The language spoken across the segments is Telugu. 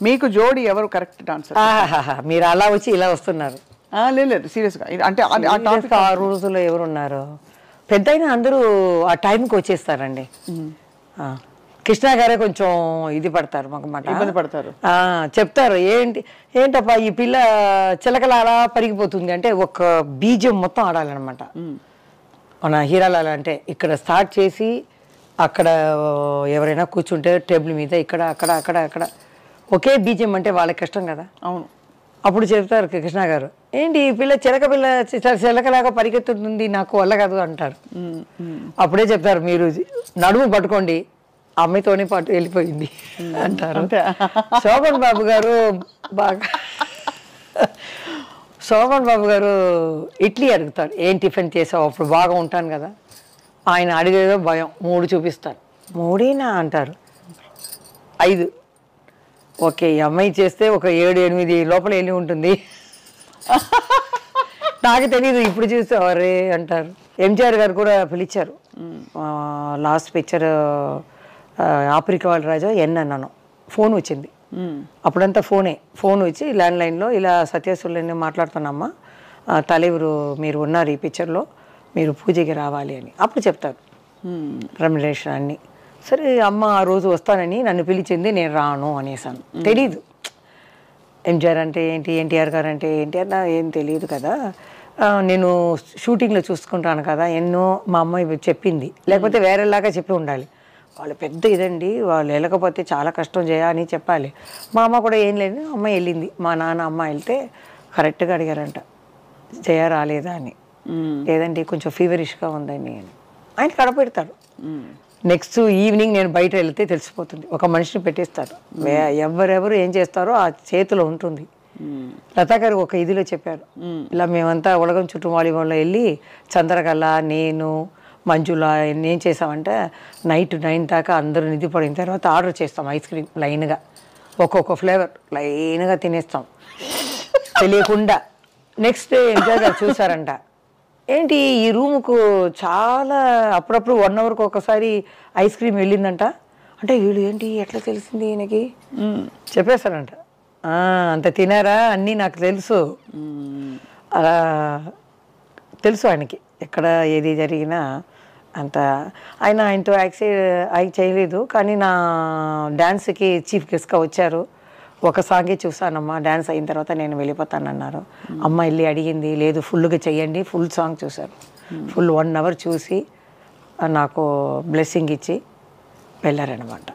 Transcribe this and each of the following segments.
మీకు జోడి ఎవరు కరెక్ట్ డాన్సర్? మీరు అలా వచ్చి ఇలా వస్తున్నారు. లేదు సీరియస్గా అంటే ఆ రోజుల్లో ఎవరున్నారు పెద్దయినా అందరూ ఆ టైంకి వచ్చేస్తారండి. కృష్ణ గారే కొంచెం ఇది పడతారు, మాకు మాట ఇబ్బంది పడతారు. చెప్తారు ఏంటప్పా ఈ పిల్ల చిలకల అలా పరిగిపోతుంది అంటే ఒక బీజం మొత్తం ఆడాలన్నమాట. మన హీరాలాల అంటే ఇక్కడ స్టార్ట్ చేసి అక్కడ ఎవరైనా కూర్చుంటే టేబుల్ మీద ఇక్కడ అక్కడ అక్కడ అక్కడ ఒకే బీజం అంటే వాళ్ళకి కష్టం కదా. అవును. అప్పుడు చెప్తారు కృష్ణ గారు, ఏంటి ఈ పిల్ల చిలకలాగా పరిగెత్తుతుంది, నాకు వల్ల కాదు అంటారు. అప్పుడే చెప్తారు, మీరు నడుము పట్టుకోండి, అమ్మాయితోనే పాటు వెళ్ళిపోయింది అంటారు. శోభన్ బాబు గారు బాగా శోభన్ బాబు గారు ఇడ్లీ అడుగుతారు, ఏం టిఫిన్ చేసావు, అప్పుడు బాగా ఉంటాను కదా. ఆయన అడిగేదో భయం, 3 చూపిస్తారు. 3 అంటారు, 5. ఓకే, ఈ అమ్మాయి చేస్తే ఒక 7-8 లోపల వెళ్ళి ఉంటుంది. నాకు తెలియదు, ఇప్పుడు చూసేవారే అంటారు. ఎంజిఆర్ గారు కూడా పిలిచారు. లాస్ట్ పిక్చర్ ఆఫ్రికా వాళ్ళ రాజా అన్నాను, ఫోన్ వచ్చింది. అప్పుడంతా ఫోన్ వచ్చి ల్యాండ్లైన్లో ఇలా సత్యసుల్ని మాట్లాడుతున్నామ్మా, తలెవరు మీరు ఉన్నారు ఈ పిక్చర్లో, మీరు పూజకి రావాలి అని. అప్పుడు చెప్తారు రెమ్యునరేషన్ అన్నీ. సరే అమ్మ ఆ రోజు వస్తానని నన్ను పిలిచింది, నేను రాను అనేసాను. తెలీదు ఎంజిఆర్ అంటే ఏంటి, ఎన్టీఆర్ గారు అంటే ఏంటి అన్న ఏం తెలియదు కదా. నేను షూటింగ్లో చూసుకుంటాను కదా, ఎన్నో మా అమ్మాయి చెప్పింది, లేకపోతే వేరేలాగా చెప్పి ఉండాలి. వాళ్ళు పెద్ద ఇదండి, వాళ్ళు వెళ్ళకపోతే చాలా కష్టం అని చెప్పాలి. మా అమ్మ కూడా ఏం లేదు, అమ్మ వెళ్ళింది. మా నాన్న అమ్మ వెళ్తే కరెక్ట్గా అడిగారంట, జయ రాలేదా అని. లేదండి కొంచెం ఫీవరిష్గా ఉందని. ఆయన కడపెడతాడు. నెక్స్ట్ ఈవినింగ్ నేను బయట వెళ్తే తెలిసిపోతుంది, ఒక మనిషిని పెట్టేస్తారు. ఎవరెవరు ఏం చేస్తారో ఆ చేతిలో ఉంటుంది. లతా గారు ఒక ఇదిలో చెప్పారు, ఇలా మేమంతా ఉలగం చుట్టూ వాలీబాల్లో వెళ్ళి చంద్రకళ, నేను, మంజుల ఏం చేసామంటే నైట్ 9 దాకా అందరూ నిధి పడిన తర్వాత ఆర్డర్ చేస్తాం ఐస్ క్రీమ్ లైన్గా, ఒక్కొక్క ఫ్లేవర్ లైన్గా తినేస్తాం తెలియకుండా. నెక్స్ట్ డే ఎంజాయ్ గారు చూసారంట, ఏంటి ఈ రూముకు చాలా అప్పుడప్పుడు 1 అవర్కి ఒకసారి ఐస్ క్రీమ్ వెళ్ళిందంట. అంటే వీళ్ళు ఏంటి ఎట్లా తెలిసింది ఈయనకి చెప్పేస్తారంట. అంత తినారా అన్నీ నాకు తెలుసు, అలా తెలుసు ఆయనకి ఎక్కడ ఏది జరిగినా అంత. ఆయనతో యాక్ట్ చేయలేదు, కానీ నా డ్యాన్స్కి చీఫ్ గెస్ట్గా వచ్చారు. ఒక సాంగే చూసానమ్మా, డ్యాన్స్ అయిన తర్వాత నేను వెళ్ళిపోతానన్నారు. అమ్మ వెళ్ళి అడిగింది, లేదు ఫుల్గా చెయ్యండి, ఫుల్ సాంగ్ చూశారు. ఫుల్ 1 అవర్ చూసి నాకు బ్లెస్సింగ్ ఇచ్చి వెళ్ళారనమాట.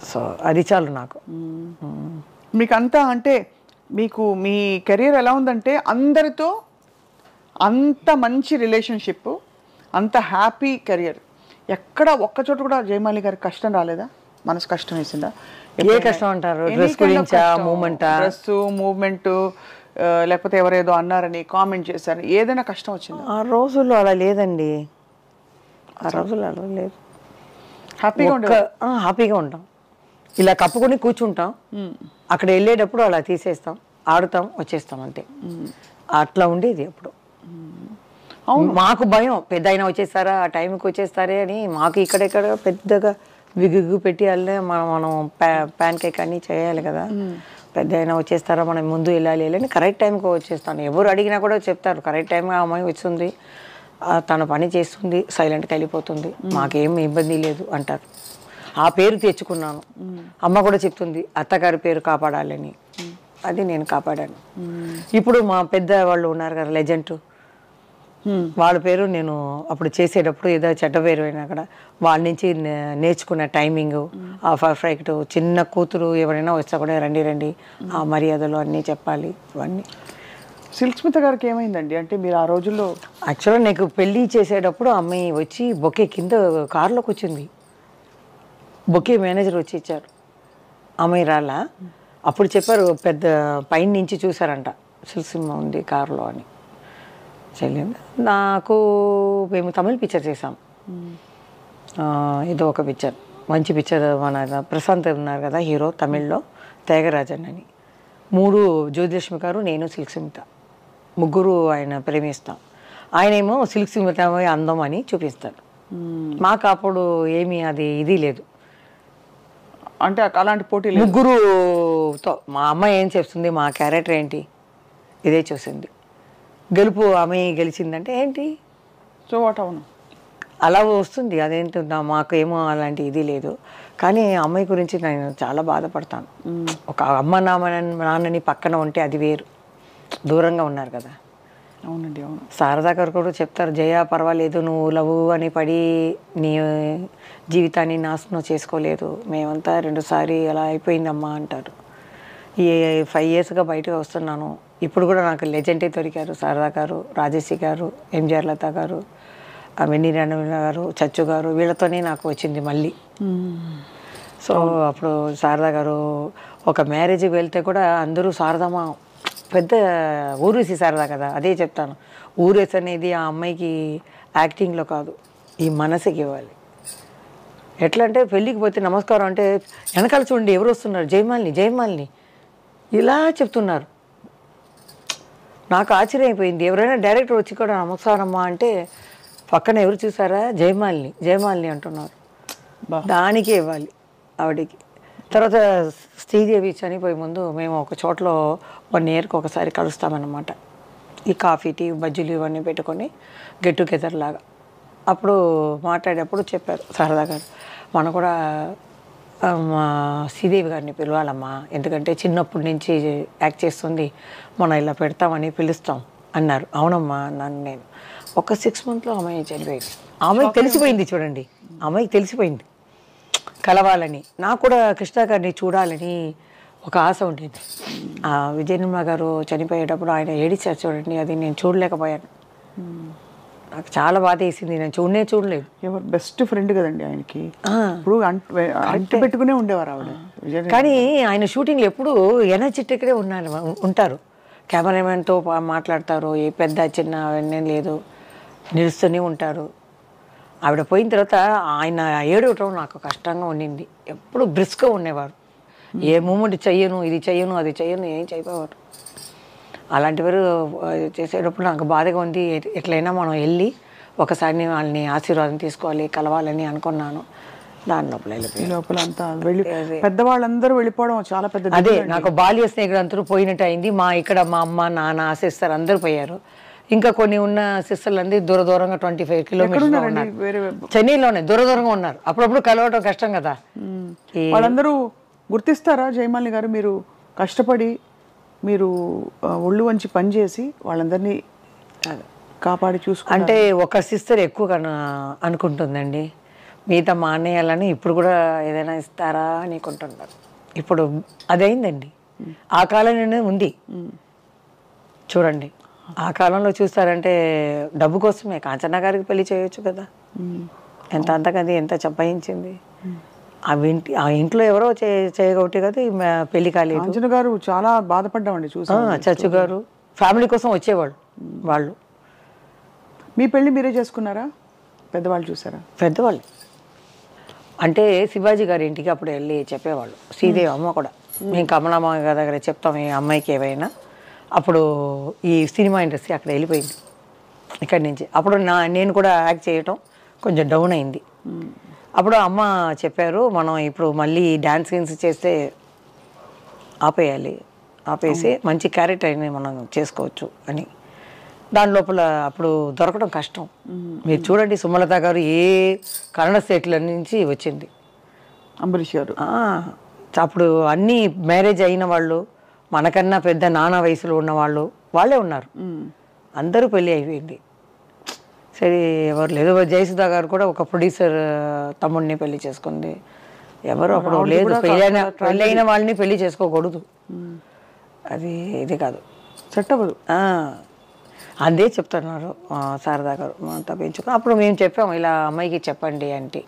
సో అది చాలు నాకు. మీకు అంతా అంటే మీకు మీ కెరీర్ ఎలా ఉందంటే అందరితో అంత మంచి రిలేషన్షిప్, అంత హ్యాపీ కెరియర్, ఎక్కడ ఒక్కచోట కూడా జయమాలి గారికి కష్టం రాలేదా? మనసు కష్టం వేసిందా? ఏ కష్టం అంటారు? డ్రెస్ గురించా, మూవ్మెంట్, లేకపోతే ఎవరేదో అన్నారని కామెంట్ చేశారు, ఏదైనా కష్టం వచ్చిందా? ఆ రోజుల్లో అలా లేదండి, ఆ రోజుల్లో అలా లేదు. హ్యాపీగా ఉంటాం, ఇలా కప్పుకొని కూర్చుంటాం. అక్కడ వెళ్ళేటప్పుడు అలా తీసేస్తాం, ఆడుతాం, వచ్చేస్తాం, అంతే. అట్లా ఉండేది అప్పుడు. మాకు భయం, పెద్ద అయినా వచ్చేస్తారా, ఆ టైంకి వచ్చేస్తారే అని. మాకు ఇక్కడెక్కడ పెద్దగా విగ్గు పెట్టి వెళ్ళే మనం ప్యాన్ కేక్ అన్నీ చేయాలి కదా. పెద్ద అయినా వచ్చేస్తారా, మనం ముందు వెళ్ళాలి అని కరెక్ట్ టైంకి వచ్చేస్తాను. ఎవరు అడిగినా కూడా చెప్తారు, కరెక్ట్ టైంగా అమ్మాయి వచ్చింది, తన పని చేస్తుంది, సైలెంట్గా వెళ్ళిపోతుంది, మాకేం ఇబ్బంది లేదు అంటారు. ఆ పేరు తెచ్చుకున్నాను. అమ్మ కూడా చెప్తుంది, అత్తగారి పేరు కాపాడాలని, అది నేను కాపాడాను. ఇప్పుడు మా పెద్ద వాళ్ళు ఉన్నారు కదా, లెజెండ్, వాళ్ళ పేరు నేను అప్పుడు చేసేటప్పుడు ఏదో చెడ్డ పేరు అయినా కూడా వాళ్ళ నుంచి నేర్చుకున్న టైమింగ్, ఆ పర్ఫెక్ట్. చిన్న కూతురు ఎవరైనా వస్తా కూడా రండి ఆ మర్యాదలు అన్నీ చెప్పాలి. ఇవన్నీ సిల్క్ స్మిత గారికి ఏమైందండి? అంటే మీరు ఆ రోజుల్లో యాక్చువల్గా నాకు పెళ్ళి చేసేటప్పుడు అమ్మాయి వచ్చి బొకే కింద కారులోకి వచ్చింది, బొకే మేనేజర్ వచ్చి ఇచ్చారు, అమ్మాయి రాలా. అప్పుడు చెప్పారు, పెద్ద పైన నుంచి చూసారంట, సిల్క్ సినిమా ఉంది కారులో అని. చెల్లింది నాకు. మేము తమిళ్ పిక్చర్ చేసాం, ఏదో ఒక పిక్చర్, మంచి పిక్చర్. మన ప్రశాంత్ ఉన్నారు కదా హీరో, తమిళ్లో త్యాగరాజన్ అని. 3 జ్యోతిలక్ష్మి గారు, నేను, సిల్క్ స్మిత, ముగ్గురు ఆయన ప్రేమిస్తాం. ఆయనేమో సిల్క్ స్మిత అందం అని చూపిస్తాడు. మాకు అప్పుడు ఏమీ అది ఇది లేదు. అంటే అలాంటి పోటీ లేదు. ముగ్గురుతో మా అమ్మ ఏం చెప్తుంది, మా క్యారెక్టర్ ఏంటి, ఇదే చూసింది. గెలుపు ఆమె గెలిచిందంటే ఏంటి, సో వాట్ అవును అలా వస్తుంది. అదేంటి మాకు ఏమో అలాంటి ఇది లేదు. కానీ అమ్మాయి గురించి నేను చాలా బాధపడతాను. ఒక అమ్మ నాన్నని పక్కన ఉంటే అది వేరు, దూరంగా ఉన్నారు కదా. అవునండి, అవును. శారదా గారు కూడా చెప్తారు, జయ పర్వాలేదు, నువ్వు లవ్ అని పడి నీ జీవితాన్ని నాశనం చేసుకోలేదు, మేమంతా 2 సారి అలా అయిపోయిందమ్మా అంటారు. ఈ 5 ఇయర్స్గా బయటకు వస్తున్నాను, ఇప్పుడు కూడా నాకు లెజెండే దొరికారు. శారదా గారు, రాజేశ్వరి గారు, ఎంజిఆర్ లత గారు, వెన్నీరాణ గారు, చచ్చు గారు, వీళ్ళతోనే నాకు వచ్చింది మళ్ళీ. సో అప్పుడు శారదా గారు ఒక మ్యారేజ్కి వెళ్తే కూడా అందరూ శారదమ్మ పెద్ద ఊరేసి శారదా కదా. అదే చెప్తాను, ఊరేసి అనేది ఆ అమ్మాయికి యాక్టింగ్లో కాదు, ఈ మనసుకి ఇవ్వాలి. ఎట్లా అంటే పెళ్ళికి పోతే నమస్కారం అంటే వెనకాల చూడండి ఎవరు వస్తున్నారు, జయమాలిని జయమాలిని ఇలా చెప్తున్నారు. నాకు ఆశ్చర్యం అయిపోయింది. ఎవరైనా డైరెక్టర్ వచ్చి కూడా నమస్కారమ్మా అంటే పక్కన ఎవరు చూసారా, జయమాలిని జయమాలిని అంటున్నారు. దానికే ఇవ్వాలి ఆవిడికి. తర్వాత శ్రీదేవి చనిపోయే ముందు మేము ఒక చోట్లో 1 ఇయర్కి ఒకసారి కలుస్తామన్నమాట. ఈ కాఫీ టీ బజ్జీలు ఇవన్నీ పెట్టుకొని గెట్ టుగెదర్ లాగా. అప్పుడు మాట్లాడేటప్పుడు చెప్పారు శారదా గారు, మనం కూడా మా శ్రీదేవి గారిని పిలవాలమ్మా, ఎందుకంటే చిన్నప్పటి నుంచి యాక్ట్ చేస్తుంది, మనం ఇలా పెడతామని పిలుస్తాం అన్నారు. అవునమ్మా అన్నాను నేను. ఒక 6 మంత్లో అమ్మాయి చనిపోయింది. అమ్మాయికి తెలిసిపోయింది చూడండి, అమ్మాయికి తెలిసిపోయింది కలవాలని. నాకు కూడా కృష్ణ గారిని చూడాలని ఒక ఆశ ఉండేది. విజయ నిర్మల గారు చనిపోయేటప్పుడు ఆయన ఏడిచారు చూడండి, అది నేను చూడలేకపోయాను. నాకు చాలా బాధ వేసింది, నేను చూడలేదు. ఎవరు బెస్ట్ ఫ్రెండ్ కదండి ఆయనకి, ఇప్పుడు అంటి పెట్టుకునే ఉండేవారు ఆవిడ. కానీ ఆయన షూటింగ్లో ఎప్పుడు ఎనర్జెటిక్గా ఉంటారు. కెమెరామెన్తో మాట్లాడతారు, ఏ పెద్ద చిన్న అవన్నీ లేదు, నిలుస్తూనే ఉంటారు. ఆవిడ పోయిన తర్వాత ఆయన ఏడవటం నాకు కష్టంగా ఉండింది. ఎప్పుడు బ్రిస్క్గా ఉండేవారు, ఏ మూమెంట్ చెయ్యను, ఇది చెయ్యను, అది చెయ్యను, ఏం చేయకపోవారు. అలాంటివారు చేసేటప్పుడు నాకు బాధగా ఉంది. ఎట్లయినా మనం వెళ్ళి ఒకసారి వాళ్ళని ఆశీర్వాదం తీసుకోవాలి, కలవాలని అనుకున్నాను. దాని లోపల అంతా వెళ్ళి పెద్దవాళ్ళందరూ వెళ్ళిపోవడం చాలా పెద్ద. అదే నాకు బాల్య స్నేహితులు అందరూ పోయినట్టు అయింది. ఇక్కడ మా అమ్మ నాన్న సిస్టర్ అందరూ పోయారు. ఇంకా కొన్ని ఉన్న సిస్టర్లు అంది దూరంగా 25 కిలోమీటర్లు ఉన్నారు, చెన్నైలోనే దూరంగా ఉన్నారు. అప్పుడప్పుడు కలవటం కష్టం కదా. వాళ్ళందరూ గుర్తిస్తారా జయమాలిని గారు, మీరు కష్టపడి మీరు ఒళ్ళు వంచి పనిచేసి వాళ్ళందరినీ కాపాడి చూసుకుంటే? అంటే ఒక సిస్టర్ ఎక్కువ అనుకుంటుందండి, మిగతా మా అన్నయ్యాలని ఇప్పుడు కూడా ఏదైనా ఇస్తారా అనుకుంటున్నారు. ఇప్పుడు అదైందండి, ఆ కాలంలోనే ఉంది చూడండి. ఆ కాలంలో చూస్తారంటే డబ్బు కోసమే కాంచనా గారికి పెళ్లి చేయొచ్చు కదా, ఎంత అంతకది ఎంత చంపాయించింది. ఆ ఇంట్లో ఎవరో చేయగొట్టి కదా పెళ్లి కాలేదు. కాంచన గారు చాలా బాధపడ్డామండి చూసా. చచ్చు గారు ఫ్యామిలీ కోసం వచ్చేవాళ్ళు వాళ్ళు. మీ పెళ్ళి మీరే చేసుకున్నారా, పెద్దవాళ్ళు చూసారా? పెద్దవాళ్ళు అంటే శివాజీ గారి ఇంటికి అప్పుడు వెళ్ళి చెప్పేవాళ్ళు. శ్రీదేవి అమ్మ కూడా, మేము కమలమ్మ గారి దగ్గర చెప్తాం ఈ అమ్మాయికి ఏవైనా. అప్పుడు ఈ సినిమా ఇండస్ట్రీ అక్కడ వెళ్ళిపోయింది ఇక్కడి నుంచి. అప్పుడు నేను కూడా యాక్ట్ చేయటం కొంచెం డౌన్ అయింది. అప్పుడు అమ్మ చెప్పారు, మనం ఇప్పుడు మళ్ళీ డ్యాన్స్ గీన్స్ చేస్తే ఆపేసి మంచి క్యారెక్టర్ అయినా మనం చేసుకోవచ్చు అని. దాని లోపల అప్పుడు దొరకడం కష్టం. మీరు చూడండి, సుమలత గారు ఏ కన్నడ స్టేట్ల నుంచి వచ్చింది, అంబరీష్ గారు. అప్పుడు అన్నీ మ్యారేజ్ అయిన వాళ్ళు, మనకన్నా పెద్ద నాన్న వయసులో ఉన్నవాళ్ళు వాళ్ళే ఉన్నారు. అందరూ పెళ్ళి అయిపోయింది. సరే ఎవరు లేదు. జయసుధా గారు కూడా ఒక ప్రొడ్యూసర్ తమ్ముడిని పెళ్లి చేసుకుంది. ఎవరు అప్పుడు లేదు, పెళ్ళైన వాళ్ళని పెళ్లి చేసుకోకూడదు, అది ఇది కాదు, సెట్ అవ్వదు. అదే చెప్తున్నారు శారదా గారు తప్పించుకుని. అప్పుడు మేము చెప్పాము, ఇలా అమ్మాయికి చెప్పండి అంటే.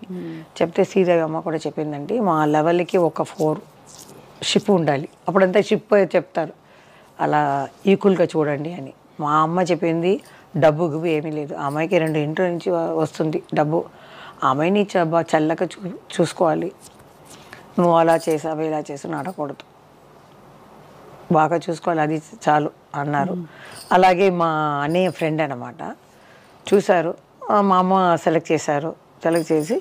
చెప్తే శ్రీదేవి అమ్మ కూడా చెప్పిందండి, మా లెవెల్కి ఒక 4 షిప్ ఉండాలి. అప్పుడంతా షిప్ చెప్తారు, అలా ఈక్వల్గా చూడండి అని. మా అమ్మ చెప్పింది, డబ్బు గిబ్బు ఏమీ లేదు, అమ్మాయికి 2 ఇంట్లో నుంచి వస్తుంది డబ్బు, అమ్మాయిని చల్లగా చూసుకోవాలి, నువ్వు అలా చేసావు ఇలా చేసావు అడగకూడదు, బాగా చూసుకోవాలి, అది చాలు అన్నారు. అలాగే మా అన్నయ్య ఫ్రెండ్ అనమాట చూశారు, మా అమ్మ సెలెక్ట్ చేసి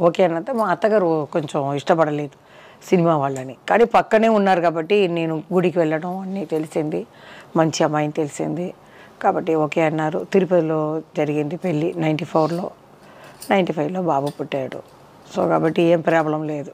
ఓకే అన్నంత మా అత్తగారు కొంచెం ఇష్టపడలేదు. సినిమా వాళ్ళని. కానీ పక్కనే ఉన్నారు కాబట్టి నేను గుడికి వెళ్ళడం అన్నీ తెలిసింది, మంచి అమ్మాయిని తెలిసింది కాబట్టి ఓకే అన్నారు. తిరుపతిలో జరిగింది పెళ్ళి 94లో, 95లో బాబు పుట్టాడు. సో కాబట్టి ఏం ప్రాబ్లం లేదు.